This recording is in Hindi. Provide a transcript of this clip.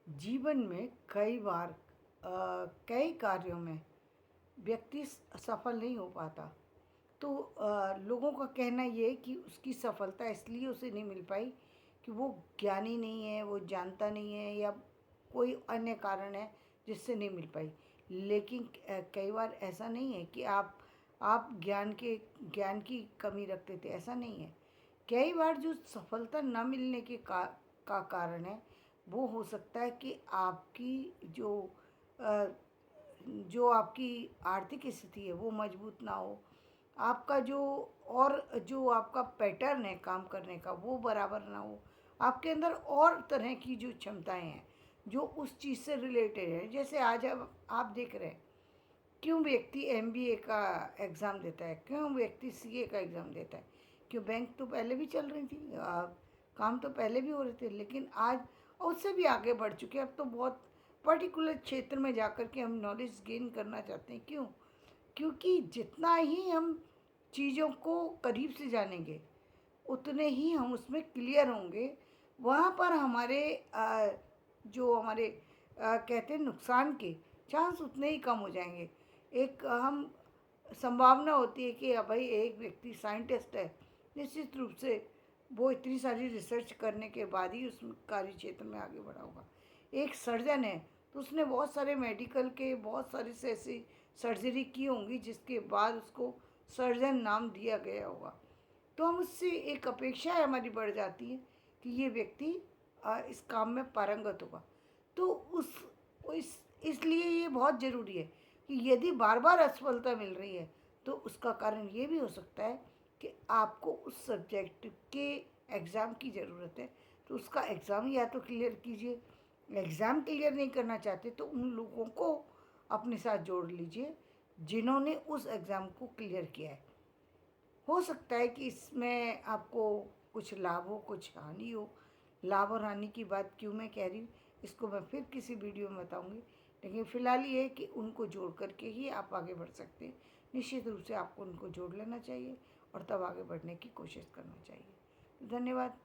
जीवन में कई बार कई कार्यों में व्यक्ति सफल नहीं हो पाता। तो लोगों का कहना ये है कि उसकी सफलता इसलिए उसे नहीं मिल पाई कि वो ज्ञानी नहीं है, वो जानता नहीं है, या कोई अन्य कारण है जिससे नहीं मिल पाई। लेकिन कई बार ऐसा नहीं है कि आप ज्ञान की कमी रखते थे, ऐसा नहीं है। कई बार जो सफलता न मिलने के का कारण है, वो हो सकता है कि आपकी जो अ, जो आपकी आर्थिक स्थिति है वो मजबूत ना हो। आपका जो आपका पैटर्न है काम करने का वो बराबर ना हो। आपके अंदर और तरह की जो क्षमताएं हैं जो उस चीज़ से रिलेटेड है। जैसे आज अब आप देख रहे हैं, क्यों व्यक्ति एमबीए का एग्ज़ाम देता है, क्यों व्यक्ति सीए का एग्ज़ाम देता है। क्यों? बैंक तो पहले भी चल रही थी, काम तो पहले भी हो रहे थे, लेकिन आज उससे भी आगे बढ़ चुके हैं। अब तो बहुत पर्टिकुलर क्षेत्र में जाकर के हम नॉलेज गेन करना चाहते हैं। क्यों? क्योंकि जितना ही हम चीज़ों को करीब से जानेंगे उतने ही हम उसमें क्लियर होंगे। वहाँ पर हमारे जो हमारे कहते हैं नुकसान के चांस उतने ही कम हो जाएंगे। एक हम संभावना होती है कि भाई एक व्यक्ति साइंटिस्ट है, निश्चित रूप से वो इतनी सारी रिसर्च करने के बाद ही उस कार्य क्षेत्र में आगे बढ़ा होगा। एक सर्जन है तो उसने बहुत सारे मेडिकल के बहुत सारी से ऐसी सर्जरी की होंगी जिसके बाद उसको सर्जन नाम दिया गया होगा। तो हम उससे एक अपेक्षा है हमारी बढ़ जाती है कि ये व्यक्ति इस काम में पारंगत होगा। तो उस इसलिए ये बहुत ज़रूरी है कि यदि बार बार असफलता मिल रही है तो उसका कारण ये भी हो सकता है कि आपको उस सब्जेक्ट के एग्ज़ाम की ज़रूरत है। तो उसका एग्ज़ाम या तो क्लियर कीजिए। एग्ज़ाम क्लियर नहीं करना चाहते तो उन लोगों को अपने साथ जोड़ लीजिए जिन्होंने उस एग्ज़ाम को क्लियर किया है। हो सकता है कि इसमें आपको कुछ लाभ हो, कुछ हानि हो। लाभ और हानि की बात क्यों मैं कह रही हूँ, इसको मैं फिर किसी वीडियो में बताऊँगी। लेकिन फ़िलहाल ये है कि उनको जोड़ करके ही आप आगे बढ़ सकते हैं। निश्चित रूप से आपको उनको जोड़ लेना चाहिए और तब आगे बढ़ने की कोशिश करना चाहिए। धन्यवाद।